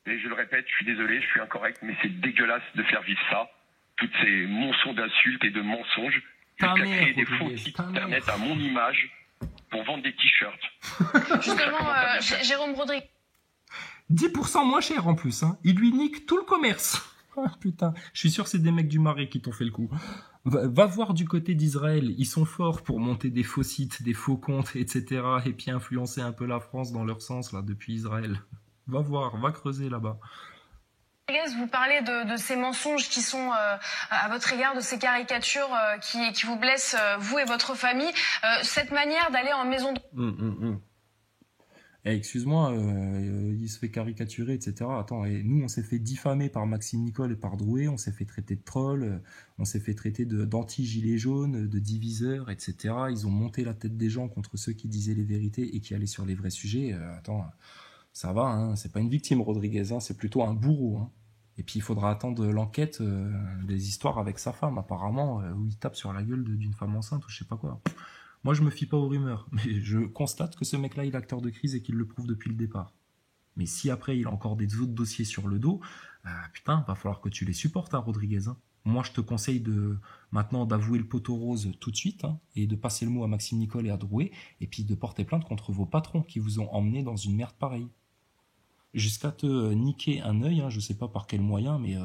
Et je le répète, je suis désolé, je suis incorrect, mais c'est dégueulasse de faire vivre ça. Toutes ces monceaux d'insultes et de mensonges. Jusqu'à créer des faux sites internet à mon image pour vendre des t-shirts. Justement, Jérôme Rodriguez. 10% moins cher en plus, hein. Il lui nique tout le commerce. Ah, putain, je suis sûr que c'est des mecs du Marais qui t'ont fait le coup. Va voir du côté d'Israël, ils sont forts pour monter des faux sites, des faux comptes, etc. Et puis influencer un peu la France dans leur sens, là, depuis Israël. Va voir, va creuser là-bas. Vous parlez de ces mensonges qui sont à votre égard, de ces caricatures qui vous blessent, vous et votre famille. Cette manière d'aller en maison de... Excuse-moi, il se fait caricaturer, etc. Attends, et nous, on s'est fait diffamer par Maxime Nicole et par Drouet, on s'est fait traiter de troll, on s'est fait traiter d'anti-gilets jaunes, de diviseurs, etc. Ils ont monté la tête des gens contre ceux qui disaient les vérités et qui allaient sur les vrais sujets. Attends, ça va, hein, c'est pas une victime, Rodriguez, hein, c'est plutôt un bourreau. Hein. Et puis, il faudra attendre l'enquête des histoires avec sa femme, apparemment, où il tape sur la gueule d'une femme enceinte ou je sais pas quoi. Moi, je me fie pas aux rumeurs, mais je constate que ce mec-là, il est acteur de crise et qu'il le prouve depuis le départ. Mais si après, il a encore des autres dossiers sur le dos, putain, va falloir que tu les supportes, hein, Rodriguez. Hein. Moi, je te conseille maintenant d'avouer le poteau rose tout de suite, hein, et de passer le mot à Maxime Nicole et à Drouet, et puis de porter plainte contre vos patrons qui vous ont emmené dans une merde pareille. Jusqu'à te niquer un œil, hein, je sais pas par quel moyen, mais...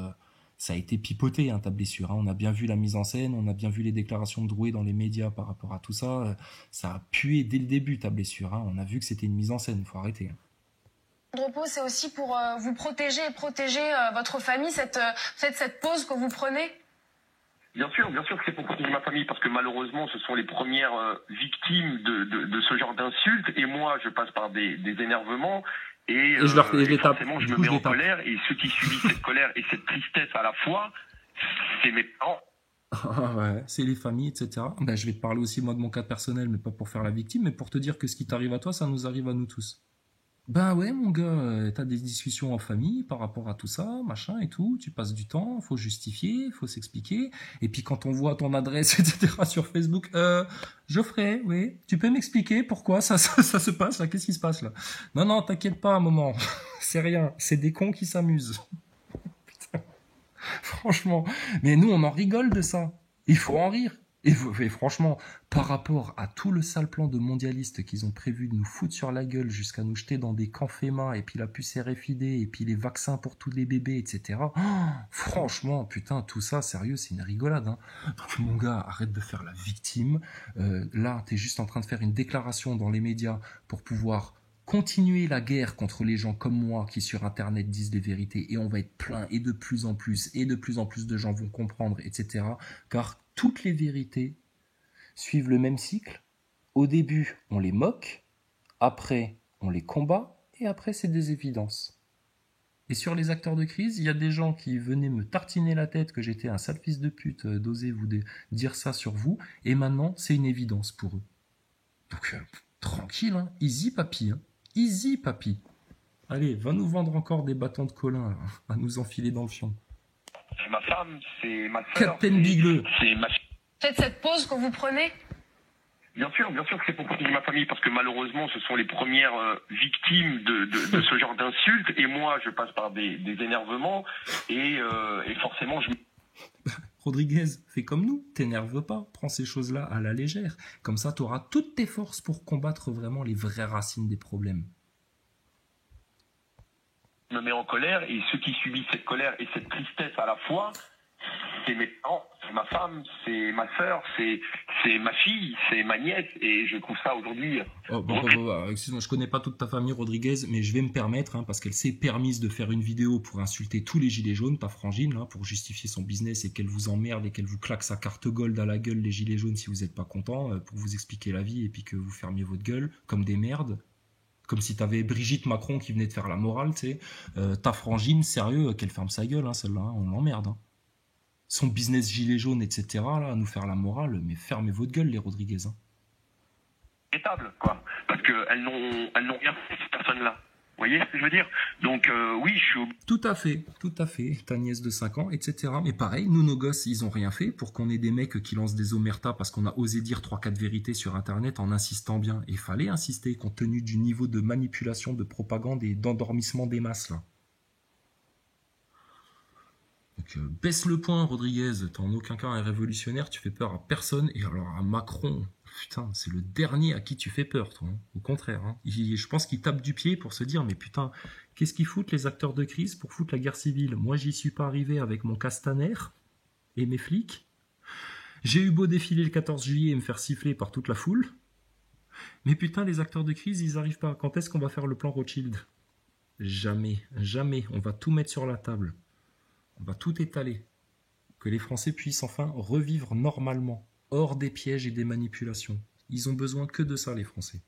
ça a été pipoté, hein, ta blessure. Hein. On a bien vu la mise en scène, on a bien vu les déclarations de Drouet dans les médias par rapport à tout ça. Ça a pué dès le début, ta blessure. Hein. On a vu que c'était une mise en scène, il faut arrêter. Hein. Le repos, c'est aussi pour vous protéger et protéger votre famille, peut-être cette pause que vous prenez. Bien sûr que c'est pour protéger ma famille, parce que malheureusement, ce sont les premières victimes de ce genre d'insultes. Et moi, je passe par des énervements. Et je les tape. Forcément, je me mets en colère, et ceux qui subissent cette colère et cette tristesse à la fois, c'est mes parents. Ah ouais, c'est les familles, etc. Ben, je vais te parler aussi, moi, de mon cas personnel, mais pas pour faire la victime, mais pour te dire que ce qui t'arrive à toi, ça nous arrive à nous tous. Ben ouais, mon gars, t'as des discussions en famille par rapport à tout ça, machin et tout, tu passes du temps, faut justifier, faut s'expliquer, et puis quand on voit ton adresse, etc. sur Facebook, Geoffrey, oui, tu peux m'expliquer pourquoi ça se passe là, qu'est-ce qui se passe là? Non, t'inquiète pas un moment, c'est rien, c'est des cons qui s'amusent. Putain, franchement, mais nous on en rigole de ça, il faut en rire. Et franchement, par rapport à tout le sale plan de mondialistes qu'ils ont prévu de nous foutre sur la gueule jusqu'à nous jeter dans des camps FEMA, et puis la puce RFID, et puis les vaccins pour tous les bébés, etc. Oh, franchement, putain, tout ça, sérieux, c'est une rigolade. Hein. Donc mon gars, arrête de faire la victime. Là, t'es juste en train de faire une déclaration dans les médias pour pouvoir continuer la guerre contre les gens comme moi qui sur Internet disent les vérités, et on va être plein, et de plus en plus de gens vont comprendre, etc. Car toutes les vérités suivent le même cycle. Au début, on les moque, après, on les combat, et après, c'est des évidences. Et sur les acteurs de crise, il y a des gens qui venaient me tartiner la tête que j'étais un sale fils de pute d'oser vous dire ça sur vous, et maintenant, c'est une évidence pour eux. Donc, tranquille, hein, easy papy, hein. Easy papy. Allez, va nous vendre encore des bâtons de Colin, là, à nous enfiler dans le fion. C'est ma femme, c'est ma sœur. Captain Bigleux. C'est ma... Peut-être cette pause que vous prenez. Bien sûr que c'est pour protéger ma famille, parce que malheureusement, ce sont les premières victimes de ce genre d'insultes. Et moi, je passe par des énervements, et forcément, je... Rodriguez, fais comme nous, t'énerve pas, prends ces choses-là à la légère. Comme ça, t'auras toutes tes forces pour combattre vraiment les vraies racines des problèmes. Je me mets en colère, et ceux qui subissent cette colère et cette tristesse à la fois, c'est mes parents, c'est ma femme, c'est ma sœur, c'est ma fille, c'est ma nièce, et je trouve ça aujourd'hui... Excuse-moi, je connais pas toute ta famille, Rodriguez, mais je vais me permettre, hein, parce qu'elle s'est permise de faire une vidéo pour insulter tous les gilets jaunes, pas Frangine, là, pour justifier son business et qu'elle vous emmerde et qu'elle vous claque sa carte gold à la gueule, les gilets jaunes, si vous êtes pas content, pour vous expliquer la vie et puis que vous fermiez votre gueule, comme des merdes. Comme si t'avais Brigitte Macron qui venait de faire la morale, tu sais. Ta Frangine, sérieux, qu'elle ferme sa gueule, hein, celle-là, hein, on l'emmerde, hein. Son business gilet jaune, etc., là, à nous faire la morale, mais fermez votre gueule, les Rodriguez. Hein. Quoi. Parce qu'elles n'ont rien fait, ces personnes-là. Vous voyez ce que je veux dire? Donc, oui, je suis... Tout à fait. Ta nièce de 5 ans, etc. Mais pareil, nous, nos gosses, ils ont rien fait pour qu'on ait des mecs qui lancent des omertas parce qu'on a osé dire 3-4 vérités sur Internet en insistant bien. Et fallait insister, compte tenu du niveau de manipulation, de propagande et d'endormissement des masses, là. Donc, baisse le point, Rodriguez. T'es en aucun cas un révolutionnaire, tu fais peur à personne. Et alors à Macron, putain, c'est le dernier à qui tu fais peur, toi. Hein. Au contraire. Hein. Je pense qu'il tape du pied pour se dire, mais putain, qu'est-ce qu'ils foutent les acteurs de crise pour foutre la guerre civile? Moi, j'y suis pas arrivé avec mon Castaner et mes flics. J'ai eu beau défiler le 14 juillet et me faire siffler par toute la foule. Mais putain, les acteurs de crise, ils arrivent pas. Quand est-ce qu'on va faire le plan Rothschild? Jamais, jamais. On va tout mettre sur la table. On va tout étaler. Que les Français puissent enfin revivre normalement, hors des pièges et des manipulations. Ils ont besoin que de ça, les Français.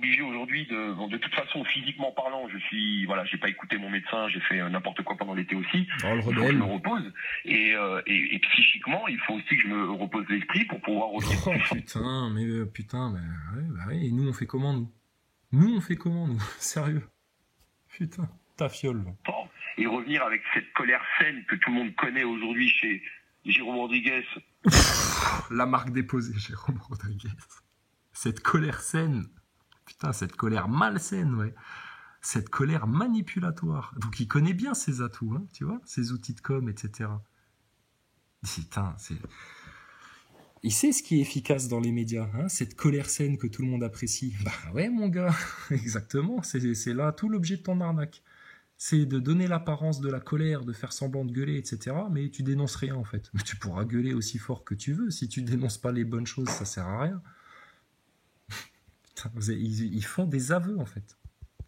Aujourd'hui, de toute façon, physiquement parlant, j'ai pas écouté mon médecin, j'ai fait n'importe quoi pendant l'été aussi. Oh, le rebelle. Il faut que je me repose. Et psychiquement, il faut aussi que je me repose l'esprit pour pouvoir revenir. Oh putain, ouais. Et nous, on fait comment, nous, sérieux. Putain, ta fiole. Et revenir avec cette colère saine que tout le monde connaît aujourd'hui chez Jérôme Rodriguez. La marque déposée, Jérôme Rodriguez. Cette colère saine. Putain, cette colère malsaine, ouais. Cette colère manipulatoire. Donc, il connaît bien ses atouts, hein, tu vois, ses outils de com, etc. Putain, il sait ce qui est efficace dans les médias, hein, cette colère saine que tout le monde apprécie. Bah ouais, mon gars, exactement. C'est là tout l'objet de ton arnaque. C'est de donner l'apparence de la colère, de faire semblant de gueuler, etc. Mais tu dénonces rien, en fait. Mais tu pourras gueuler aussi fort que tu veux. Si tu dénonces pas les bonnes choses, ça sert à rien. Ils font des aveux, en fait.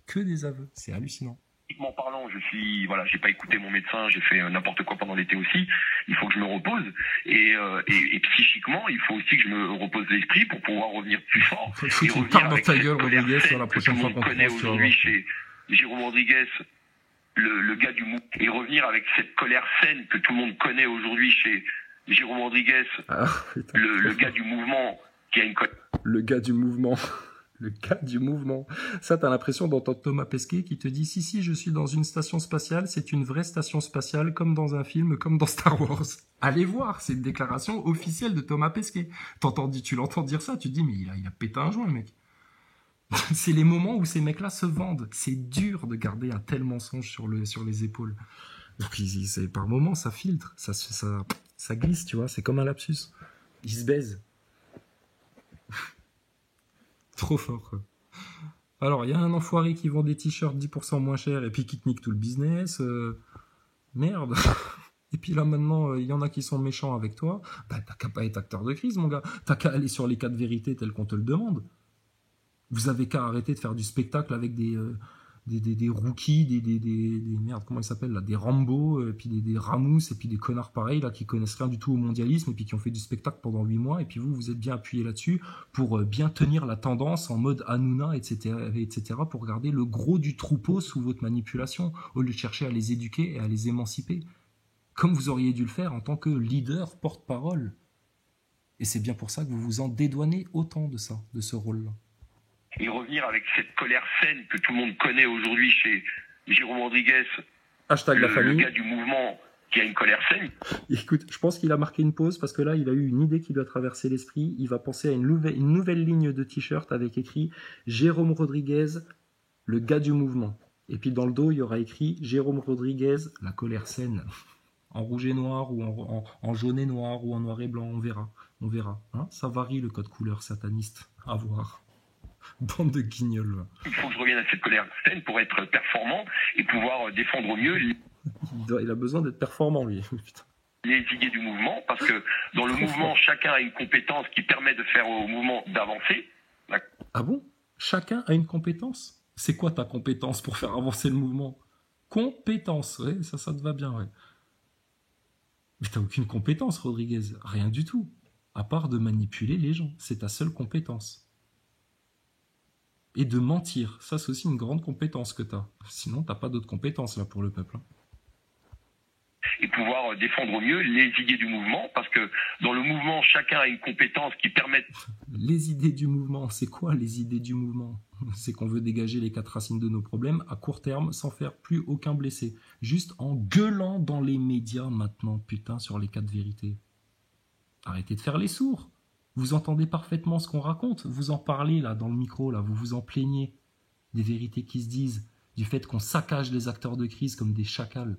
Que des aveux. C'est hallucinant. Physiquement parlant, j'ai pas écouté mon médecin, j'ai fait n'importe quoi pendant l'été aussi. Il faut que je me repose. Et psychiquement, il faut aussi que je me repose l'esprit pour pouvoir revenir plus fort. Il faut que tu parles dans ta gueule, Rodriguez, sur la prochaine fois qu'on connaît aujourd'hui chez Jérôme Rodriguez, le gars du mouvement. Et revenir avec cette colère saine que tout le monde connaît aujourd'hui chez Jérôme Rodriguez, le gars du mouvement qui a une colère. Le gars du mouvement. Le gars du mouvement. Ça, t'as l'impression d'entendre Thomas Pesquet qui te dit « Si, je suis dans une station spatiale, c'est une vraie station spatiale, comme dans un film, comme dans Star Wars. » Allez voir, c'est une déclaration officielle de Thomas Pesquet. Tu l'entends dire ça, tu te dis « Mais il a pété un joint, le mec. » C'est les moments où ces mecs-là se vendent. C'est dur de garder un tel mensonge sur les épaules. Donc, par moments, ça filtre, ça glisse, tu vois, c'est comme un lapsus. Ils se baisent. Trop fort, quoi. Alors, il y a un enfoiré qui vend des t-shirts 10% moins cher et puis qui te nique tout le business. Merde. Et puis là, maintenant, il y en a qui sont méchants avec toi. Bah, t'as qu'à pas être acteur de crise, mon gars. T'as qu'à aller sur les 4 vérités telles qu'on te le demande. Vous avez qu'à arrêter de faire du spectacle avec des rookies, des merde, comment ils s'appellent là, des Rambo, et puis des Ramous, et puis des connards pareils là qui connaissent rien du tout au mondialisme et puis qui ont fait du spectacle pendant 8 mois et puis vous êtes bien appuyé là-dessus pour bien tenir la tendance en mode Hanouna, etc., pour garder le gros du troupeau sous votre manipulation au lieu de chercher à les éduquer et à les émanciper, comme vous auriez dû le faire en tant que leader porte-parole. Et c'est bien pour ça que vous vous en dédouanez autant de ça, de ce rôle-là. Et revenir avec cette colère saine que tout le monde connaît aujourd'hui chez Jérôme Rodriguez, la famille. Le gars du mouvement qui a une colère saine. Écoute, je pense qu'il a marqué une pause parce que là, il a eu une idée qui lui a traversé l'esprit. Il va penser à une nouvelle ligne de t-shirt avec écrit Jérôme Rodriguez, le gars du mouvement. Et puis dans le dos, il y aura écrit Jérôme Rodriguez, la colère saine. En rouge et noir ou en jaune et noir ou en noir et blanc, on verra. Hein, ça varie le code couleur sataniste. À voir. Bande de guignols. Il faut que je revienne à cette colère saine pour être performant et pouvoir défendre au mieux. Il a besoin d'être performant, lui. Putain. Les idées du mouvement, parce que dans le mouvement, chacun a une compétence qui permet de faire au mouvement d'avancer. Ah bon ? Chacun a une compétence ? C'est quoi ta compétence pour faire avancer le mouvement ? Compétence, ouais, ça te va bien, ouais. Mais t'as aucune compétence, Rodriguez. Rien du tout. À part de manipuler les gens. C'est ta seule compétence. Et de mentir, ça c'est aussi une grande compétence que t'as. Sinon t'as pas d'autres compétences là pour le peuple. Et pouvoir défendre au mieux les idées du mouvement, parce que dans le mouvement, chacun a une compétence qui permet... Les idées du mouvement, c'est quoi les idées du mouvement ? C'est qu'on veut dégager les 4 racines de nos problèmes à court terme sans faire plus aucun blessé. Juste en gueulant dans les médias maintenant, putain, sur les 4 vérités. Arrêtez de faire les sourds. Vous entendez parfaitement ce qu'on raconte, vous en parlez là dans le micro, là, vous vous en plaignez des vérités qui se disent. du fait qu'on saccage les acteurs de crise comme des chacals.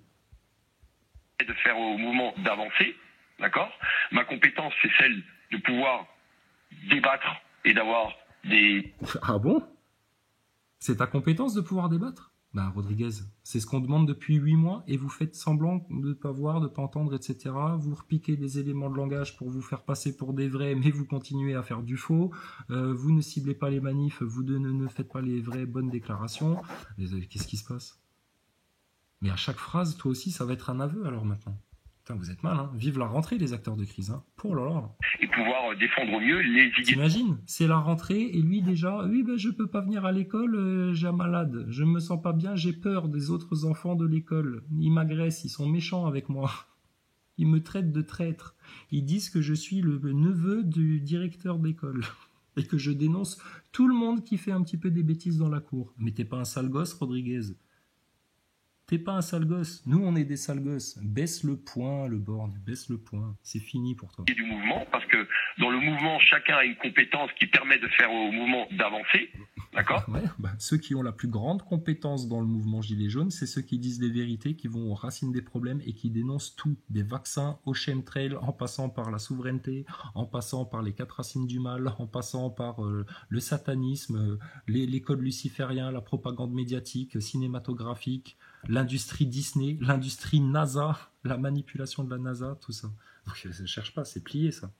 De faire au mouvement d'avancer, d'accord. Ma compétence, c'est celle de pouvoir débattre et d'avoir des... Ah bon? C'est ta compétence de pouvoir débattre? Bah Rodriguez, c'est ce qu'on demande depuis 8 mois et vous faites semblant de ne pas voir, de ne pas entendre, etc. Vous repiquez des éléments de langage pour vous faire passer pour des vrais, mais vous continuez à faire du faux. Vous ne ciblez pas les manifs, vous ne faites pas les vraies bonnes déclarations. Qu'est-ce qui se passe? Mais à chaque phrase, toi aussi, ça va être un aveu alors maintenant. Putain, vous êtes mal, hein. Vive la rentrée, les acteurs de crise, hein. Oh là là. Et pouvoir défendre au mieux les idées. T'imagines, c'est la rentrée et lui déjà, oui, ben je peux pas venir à l'école, j'ai un malade, je me sens pas bien, j'ai peur des autres enfants de l'école. Ils m'agressent, ils sont méchants avec moi. Ils me traitent de traître. Ils disent que je suis le neveu du directeur d'école et que je dénonce tout le monde qui fait un petit peu des bêtises dans la cour. Mais t'es pas un sale gosse, Rodriguez. T'es pas un sale gosse. Nous, on est des sales gosses. Baisse le poing, le borgne. Baisse le poing. C'est fini pour toi. Du mouvement, parce que dans le mouvement, chacun a une compétence qui permet de faire au mouvement d'avancer. D'accord. Ouais, ceux qui ont la plus grande compétence dans le mouvement Gilets jaunes, c'est ceux qui disent les vérités, qui vont aux racines des problèmes et qui dénoncent tout. Des vaccins au chemtrail, en passant par la souveraineté, en passant par les 4 racines du mal, en passant par le satanisme, les codes lucifériens, la propagande médiatique, cinématographique, l'industrie Disney, l'industrie NASA, la manipulation de la NASA, tout ça. Donc, je ne cherche pas, c'est plié ça.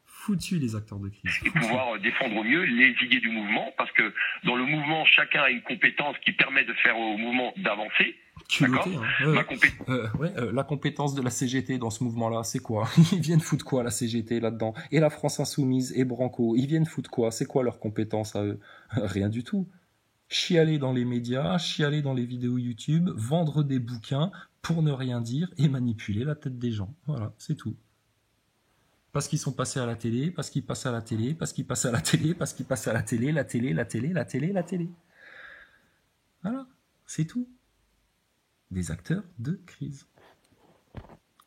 Foutu les acteurs de crise. Et pouvoir défendre au mieux les idées du mouvement, parce que dans le mouvement, chacun a une compétence qui permet de faire au mouvement d'avancer. Culotté, hein. La compétence de la CGT dans ce mouvement-là, c'est quoi? Ils viennent foutre quoi, la CGT, là-dedans? Et la France Insoumise et Branco, ils viennent foutre quoi? C'est quoi leur compétence à eux? Rien du tout. Chialer dans les médias, chialer dans les vidéos YouTube, vendre des bouquins pour ne rien dire et manipuler la tête des gens. Voilà, c'est tout. Parce qu'ils sont passés à la télé, parce qu'ils passent à la télé, parce qu'ils passent à la télé, parce qu'ils passent à la télé, la télé, la télé, la télé, la télé. Voilà, c'est tout. Des acteurs de crise.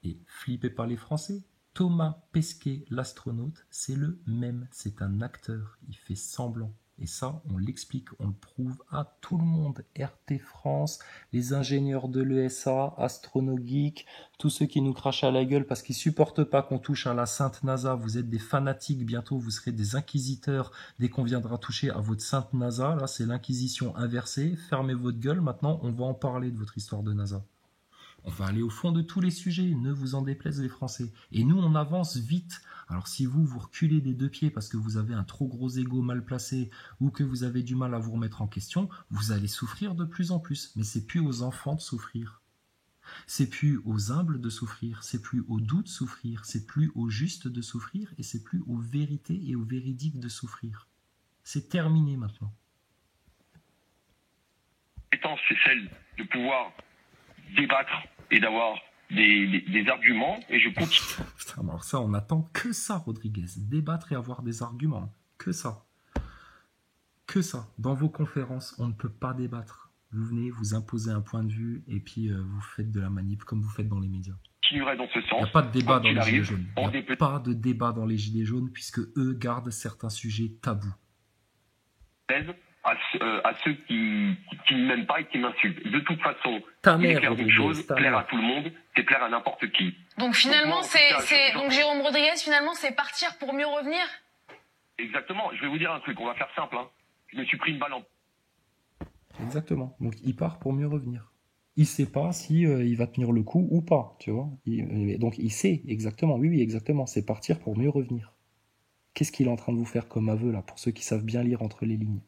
Et flippé par les Français, Thomas Pesquet, l'astronaute, c'est le même. C'est un acteur, il fait semblant. Et ça, on l'explique, on le prouve à tout le monde. RT France, les ingénieurs de l'ESA, AstronoGeek, tous ceux qui nous crachent à la gueule parce qu'ils supportent pas qu'on touche à la sainte NASA. Vous êtes des fanatiques, bientôt vous serez des inquisiteurs dès qu'on viendra toucher à votre sainte NASA. Là, c'est l'inquisition inversée. Fermez votre gueule, maintenant on va en parler de votre histoire de NASA. On va aller au fond de tous les sujets, ne vous en déplaise les Français. Et nous, on avance vite. Alors si vous reculez des 2 pieds parce que vous avez un trop gros ego mal placé ou que vous avez du mal à vous remettre en question, vous allez souffrir de plus en plus. Mais c'est plus aux enfants de souffrir. C'est plus aux humbles de souffrir. C'est plus aux doux de souffrir. C'est plus aux justes de souffrir. Et c'est plus aux vérités et aux véridiques de souffrir. C'est terminé maintenant. C'est celle de pouvoir débattre et d'avoir des arguments, et je continue. Putain, alors ça, on attend que ça, Rodriguez. Débattre et avoir des arguments. Que ça. Que ça. Dans vos conférences, on ne peut pas débattre. Vous venez, vous imposez un point de vue, et puis vous faites de la manip comme vous faites dans les médias. Dans ce sens. Il n'y a pas de débat dans les Gilets jaunes. Il n'y a pas de débat dans les Gilets jaunes, puisque eux gardent certains sujets tabous. À ceux qui ne m'aiment pas et qui m'insultent. De toute façon, il est clair d'une chose, plaire à tout le monde, c'est plaire à n'importe qui. Donc finalement, donc Jérôme Rodriguez, finalement, c'est partir pour mieux revenir? Exactement. Je vais vous dire un truc, on va faire simple. Hein. Je me suis pris une balle en... Exactement. Donc il part pour mieux revenir. Il ne sait pas si il va tenir le coup ou pas, tu vois. Donc il sait exactement, oui, exactement. C'est partir pour mieux revenir. Qu'est-ce qu'il est en train de vous faire comme aveu, là, pour ceux qui savent bien lire entre les lignes?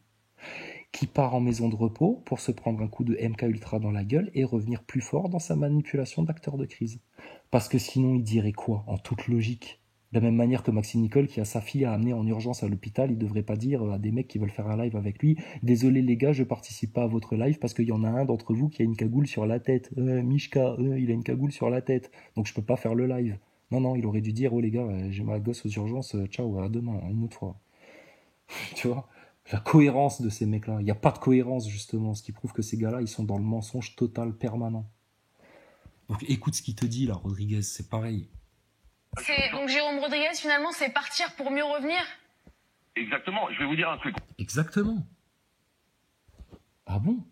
Qui part en maison de repos pour se prendre un coup de MK Ultra dans la gueule et revenir plus fort dans sa manipulation d'acteur de crise. Parce que sinon, il dirait quoi, en toute logique? De la même manière que Maxime Nicole, qui a sa fille à amener en urgence à l'hôpital, il devrait pas dire à des mecs qui veulent faire un live avec lui « Désolé les gars, je participe pas à votre live parce qu'il y en a un d'entre vous qui a une cagoule sur la tête. Mishka, il a une cagoule sur la tête, donc je peux pas faire le live. » Non, il aurait dû dire « Oh les gars, j'ai ma gosse aux urgences, ciao, à demain, une autre fois. » Tu vois, la cohérence de ces mecs-là. Il n'y a pas de cohérence, justement, ce qui prouve que ces gars-là, ils sont dans le mensonge total permanent. Donc écoute ce qu'il te dit, là, Rodriguez, c'est pareil. Donc Jérôme Rodriguez, finalement, c'est partir pour mieux revenir? Exactement, je vais vous dire un truc. Exactement. Ah bon?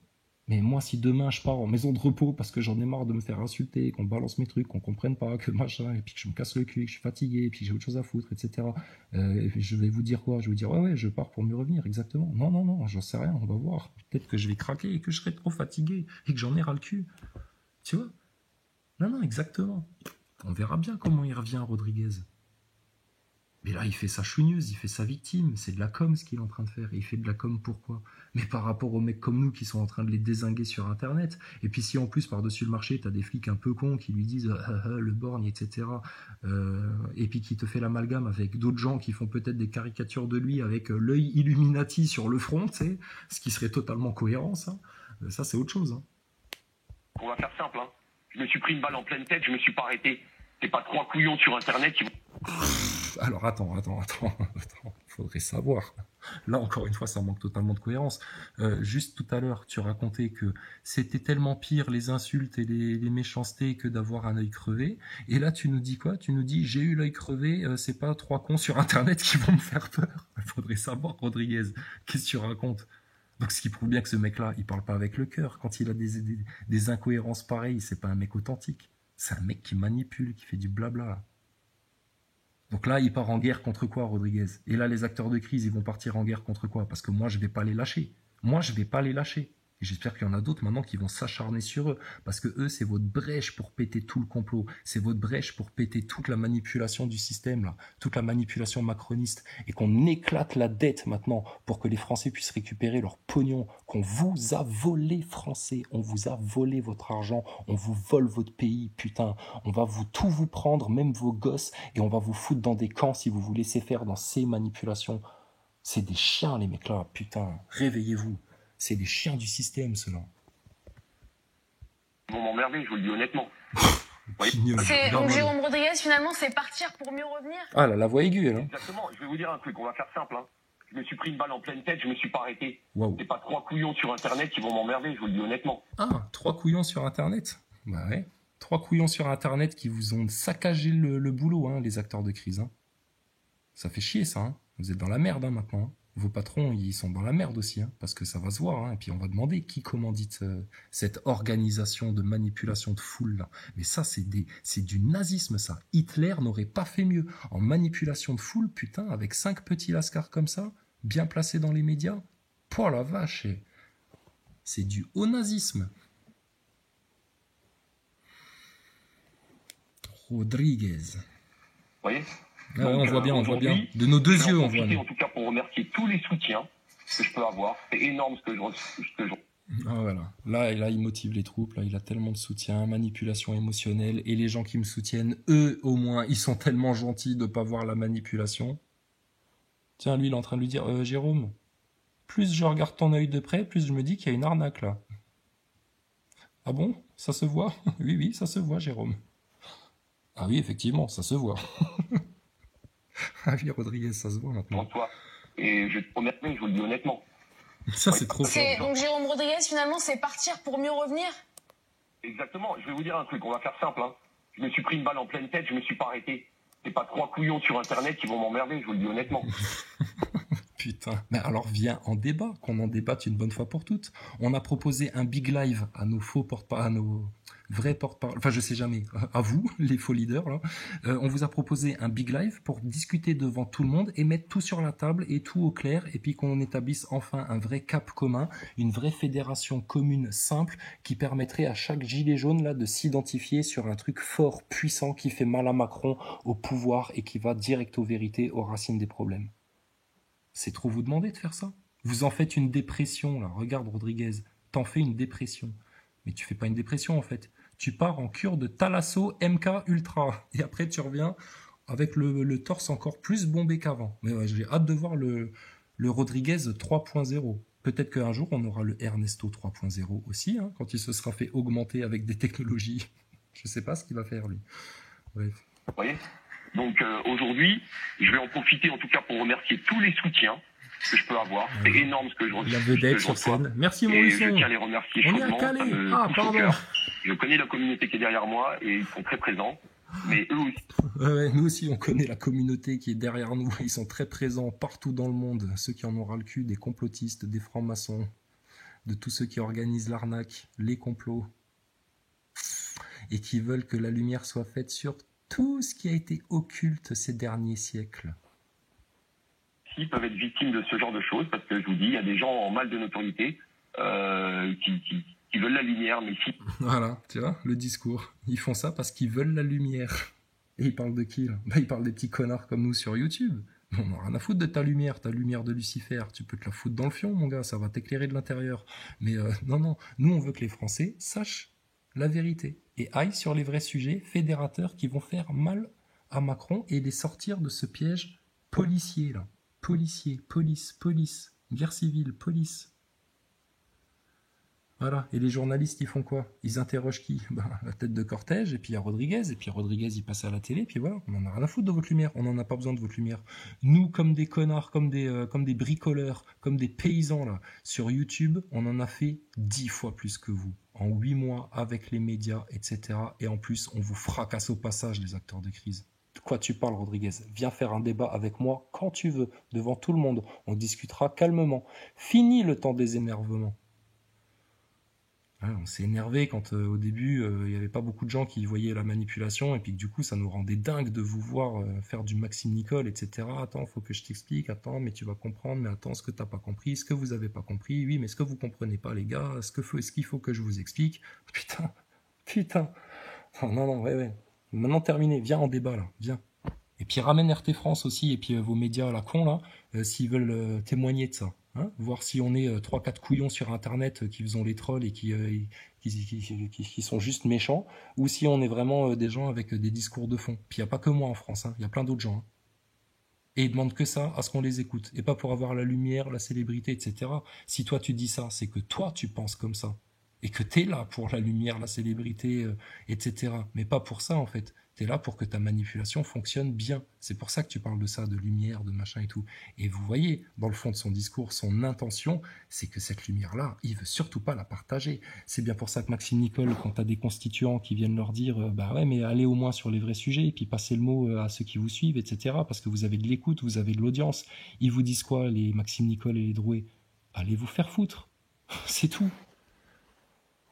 Mais moi, si demain je pars en maison de repos parce que j'en ai marre de me faire insulter, qu'on balance mes trucs, qu'on comprenne pas, que machin, et puis que je me casse le cul, que je suis fatigué, et puis que j'ai autre chose à foutre, etc. Et puis je vais vous dire quoi? Je vais vous dire, ouais, je pars pour mieux revenir, exactement. Non, j'en sais rien, on va voir. Peut-être que je vais craquer et que je serai trop fatigué et que j'en ai ras le cul. Tu vois? Non, exactement. On verra bien comment il revient, Rodriguez. Mais là, il fait sa chougneuse, il fait sa victime. C'est de la com ce qu'il est en train de faire. Et il fait de la com pourquoi? Mais par rapport aux mecs comme nous qui sont en train de les dézinguer sur Internet. Et puis si en plus, par-dessus le marché, t'as des flics un peu cons qui lui disent le borgne, etc. Et puis qui te fait l'amalgame avec d'autres gens qui font peut-être des caricatures de lui avec l'œil Illuminati sur le front, tu sais, ce qui serait totalement cohérent, ça. Ça, c'est autre chose. Hein. On va faire simple. Hein. Je me suis pris une balle en pleine tête, je me suis pas arrêté. C'est pas 3 couillons sur Internet qui vont... Alors attends, faudrait savoir. Là encore une fois, ça manque totalement de cohérence. Juste tout à l'heure, tu racontais que c'était tellement pire les insultes et les méchancetés que d'avoir un œil crevé. Et là, tu nous dis quoi? Tu nous dis j'ai eu l'œil crevé, c'est pas 3 cons sur Internet qui vont me faire peur. Faudrait savoir, Rodriguez, qu'est-ce que tu racontes? Donc ce qui prouve bien que ce mec-là, il parle pas avec le cœur. Quand il a des incohérences pareilles, c'est pas un mec authentique. C'est un mec qui manipule, qui fait du blabla. Donc là, il part en guerre contre quoi, Rodriguez? Et là, les acteurs de crise, ils vont partir en guerre contre quoi? Parce que moi, je vais pas les lâcher. Et j'espère qu'il y en a d'autres maintenant qui vont s'acharner sur eux. Parce que eux, c'est votre brèche pour péter tout le complot. C'est votre brèche pour péter toute la manipulation du système, là. Toute la manipulation macroniste. Et qu'on éclate la dette maintenant pour que les Français puissent récupérer leur pognon. Qu'on vous a volé, Français. On vous a volé votre argent. On vous vole votre pays, putain. On va tout vous prendre, même vos gosses. Et on va vous foutre dans des camps si vous vous laissez faire dans ces manipulations. C'est des chiens, les mecs là. Putain, réveillez-vous. C'est des chiens du système, ceux-là. Ils vont m'emmerder, je vous le dis honnêtement. Donc Jérôme Rodriguez, finalement, c'est partir pour mieux revenir. Ah là, la voix aiguë, elle. Hein. Exactement, je vais vous dire un truc, on va faire simple. Hein. Je me suis pris une balle en pleine tête, je me suis pas arrêté. Wow. C'est pas 3 couillons sur Internet qui vont m'emmerder, je vous le dis honnêtement. Ah, 3 couillons sur Internet? Bah ouais. 3 couillons sur Internet qui vous ont saccagé le boulot, hein, les acteurs de crise. Hein. Ça fait chier, ça. Hein. Vous êtes dans la merde, hein, maintenant. Hein. Vos patrons, ils sont dans la merde aussi, hein, parce que ça va se voir. Hein, et puis on va demander qui commandite cette organisation de manipulation de foule là. Mais ça, c'est du nazisme, ça. Hitler n'aurait pas fait mieux en manipulation de foule, putain, avec 5 petits lascars comme ça, bien placés dans les médias. Oh la vache, c'est du haut nazisme. Rodriguez. Vous voyez? Ah, donc, on voit bien. De nos deux yeux, on voit. En tout cas, pour remercier tous les soutiens que je peux avoir. C'est énorme ce que je... Ah, voilà. Là, il motive les troupes. Là, il a tellement de soutien, manipulation émotionnelle. Et les gens qui me soutiennent, eux, au moins, ils sont tellement gentils de ne pas voir la manipulation. Tiens, lui, il est en train de lui dire, Jérôme, plus je regarde ton œil de près, plus je me dis qu'il y a une arnaque, là. Ah bon? Ça se voit? Oui, ça se voit, Jérôme. Ah oui, effectivement, ça se voit. Ah oui, Rodriguez, ça se voit maintenant. Toi. Et je te promets, je vous le dis honnêtement. Ça, c'est trop fort. Donc Jérôme Rodriguez, finalement, c'est partir pour mieux revenir? Exactement. Je vais vous dire un truc, on va faire simple. Hein. Je me suis pris une balle en pleine tête, je me suis pas arrêté. C'est pas 3 couillons sur Internet qui vont m'emmerder, je vous le dis honnêtement. Putain. Mais alors, viens en débat, qu'on en débatte une bonne fois pour toutes. On a proposé un big live à nos faux porte-parole, à nos vrais porte-parole, enfin je sais jamais, à vous, les faux leaders, là. On vous a proposé un big live pour discuter devant tout le monde et mettre tout sur la table et tout au clair, et puis qu'on établisse enfin un vrai cap commun, une vraie fédération commune simple qui permettrait à chaque gilet jaune là de s'identifier sur un truc fort, puissant, qui fait mal à Macron, au pouvoir et qui va direct aux vérités, aux racines des problèmes. C'est trop vous demander de faire ça? Vous en faites une dépression, là. Regarde, Rodriguez, t'en fais une dépression. Mais tu fais pas une dépression, en fait. Tu pars en cure de Thalasso MK Ultra. Et après, tu reviens avec le torse encore plus bombé qu'avant. Mais ouais, j'ai hâte de voir le Rodriguez 3.0. Peut-être qu'un jour, on aura le Ernesto 3.0 aussi, hein, quand il se sera fait augmenter avec des technologies. Je sais pas ce qu'il va faire, lui. Bref. Vous voyez? Donc aujourd'hui, je vais en profiter en tout cas pour remercier tous les soutiens que je peux avoir. C'est énorme ce que je reçois. La vedette sur scène. Merci Maurice. Je tiens à les remercier chaudement. Pardon. Je connais la communauté qui est derrière moi et ils sont très présents. Mais eux aussi. Ouais, nous aussi, on connaît la communauté qui est derrière nous. Ils sont très présents partout dans le monde. Ceux qui en ont ras le cul, des complotistes, des francs-maçons, de tous ceux qui organisent l'arnaque, les complots, et qui veulent que la lumière soit faite sur tout ce qui a été occulte ces derniers siècles. Qui peuvent être victimes de ce genre de choses, parce que je vous dis, il y a des gens en mal de notoriété qui veulent la lumière, mais si... Voilà, tu vois, le discours. Ils font ça parce qu'ils veulent la lumière. Et ils parlent de qui, là? Ils parlent des petits connards comme nous sur YouTube. On n'a rien à foutre de ta lumière de Lucifer. Tu peux te la foutre dans le fion, mon gars, ça va t'éclairer de l'intérieur. Mais non, nous on veut que les Français sachent la vérité et aillent sur les vrais sujets fédérateurs qui vont faire mal à Macron et les sortir de ce piège policier, là. Policier, police, guerre civile, police. Voilà, et les journalistes, ils font quoi? Ils interrogent qui? La tête de cortège, et puis il y a Rodriguez, il passe à la télé, puis voilà, on en a rien à foutre de votre lumière, on n'en a pas besoin de votre lumière. Nous, comme des connards, comme des bricoleurs, comme des paysans, là, sur YouTube, on en a fait 10 fois plus que vous, en 8 mois, avec les médias, etc. Et en plus, on vous fracasse au passage, les acteurs de crise. De quoi tu parles, Rodriguez? Viens faire un débat avec moi quand tu veux, devant tout le monde, on discutera calmement. Fini le temps des énervements. On s'est énervé quand au début il n'y avait pas beaucoup de gens qui voyaient la manipulation et puis que du coup ça nous rendait dingue de vous voir faire du Maxime Nicole, etc. Attends, faut que je t'explique, attends, mais tu vas comprendre, mais attends, ce que t'as pas compris, ce que vous avez pas compris, oui, mais ce que vous comprenez pas les gars, est-ce qu'il faut que je vous explique? Putain. Non, ouais. Maintenant terminé, viens en débat là, viens. Et puis ramène RT France aussi, et puis vos médias à la con là, s'ils veulent témoigner de ça. Hein, voir si on est 3-4 couillons sur internet qui faisons les trolls et qui sont juste méchants, ou si on est vraiment des gens avec des discours de fond. Puis il n'y a pas que moi en France, il y a plein d'autres gens. Et ils demandent que ça, à ce qu'on les écoute, et pas pour avoir la lumière, la célébrité, etc. Si toi tu dis ça, c'est que toi tu penses comme ça, et que t'es là pour la lumière, la célébrité, etc. Mais pas pour ça en fait. T'es là pour que ta manipulation fonctionne bien. C'est pour ça que tu parles de ça, de lumière, de machin et tout. Et vous voyez, dans le fond de son discours, son intention, c'est que cette lumière-là, il veut surtout pas la partager. C'est bien pour ça que Maxime Nicole, quand t'as des constituants qui viennent leur dire, bah ouais, mais allez au moins sur les vrais sujets, et puis passez le mot à ceux qui vous suivent, etc. Parce que vous avez de l'écoute, vous avez de l'audience. Ils vous disent quoi, les Maxime Nicole et les Drouet? Allez vous faire foutre. C'est tout.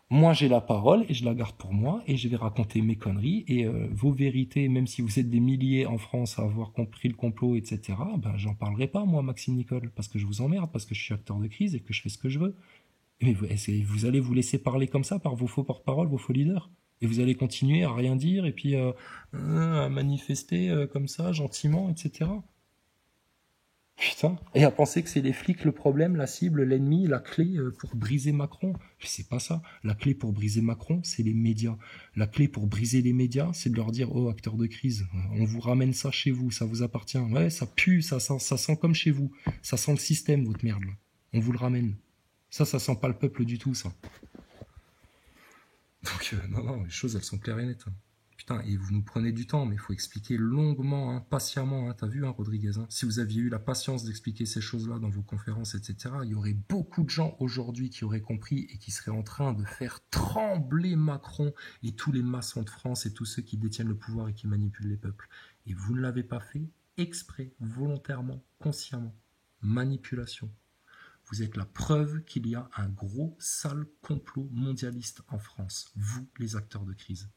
Moi, j'ai la parole et je la garde pour moi et je vais raconter mes conneries et vos vérités, même si vous êtes des milliers en France à avoir compris le complot, etc., ben, j'en parlerai pas, moi, Maxime Nicole, parce que je vous emmerde, parce que je suis acteur de crise et que je fais ce que je veux. Mais vous allez vous laisser parler comme ça par vos faux porte-parole, vos faux leaders. Et vous allez continuer à rien dire et puis à manifester comme ça, gentiment, etc. Putain. Et à penser que c'est les flics le problème, la cible, l'ennemi, la clé pour briser Macron. Mais c'est pas ça. La clé pour briser Macron, c'est les médias. La clé pour briser les médias, c'est de leur dire, oh, acteurs de crise, on vous ramène ça chez vous, ça vous appartient. Ouais, ça pue, ça sent comme chez vous. Ça sent le système, votre merde, là. On vous le ramène. Ça sent pas le peuple du tout, ça. Donc, non, les choses, elles sont claires et nettes. Putain, et vous nous prenez du temps, mais il faut expliquer longuement, patiemment. T'as vu, Rodriguez, si vous aviez eu la patience d'expliquer ces choses-là dans vos conférences, etc., il y aurait beaucoup de gens aujourd'hui qui auraient compris et qui seraient en train de faire trembler Macron et tous les maçons de France et tous ceux qui détiennent le pouvoir et qui manipulent les peuples. Et vous ne l'avez pas fait exprès, volontairement, consciemment. Manipulation. Vous êtes la preuve qu'il y a un gros, sale complot mondialiste en France. Vous, les acteurs de crise.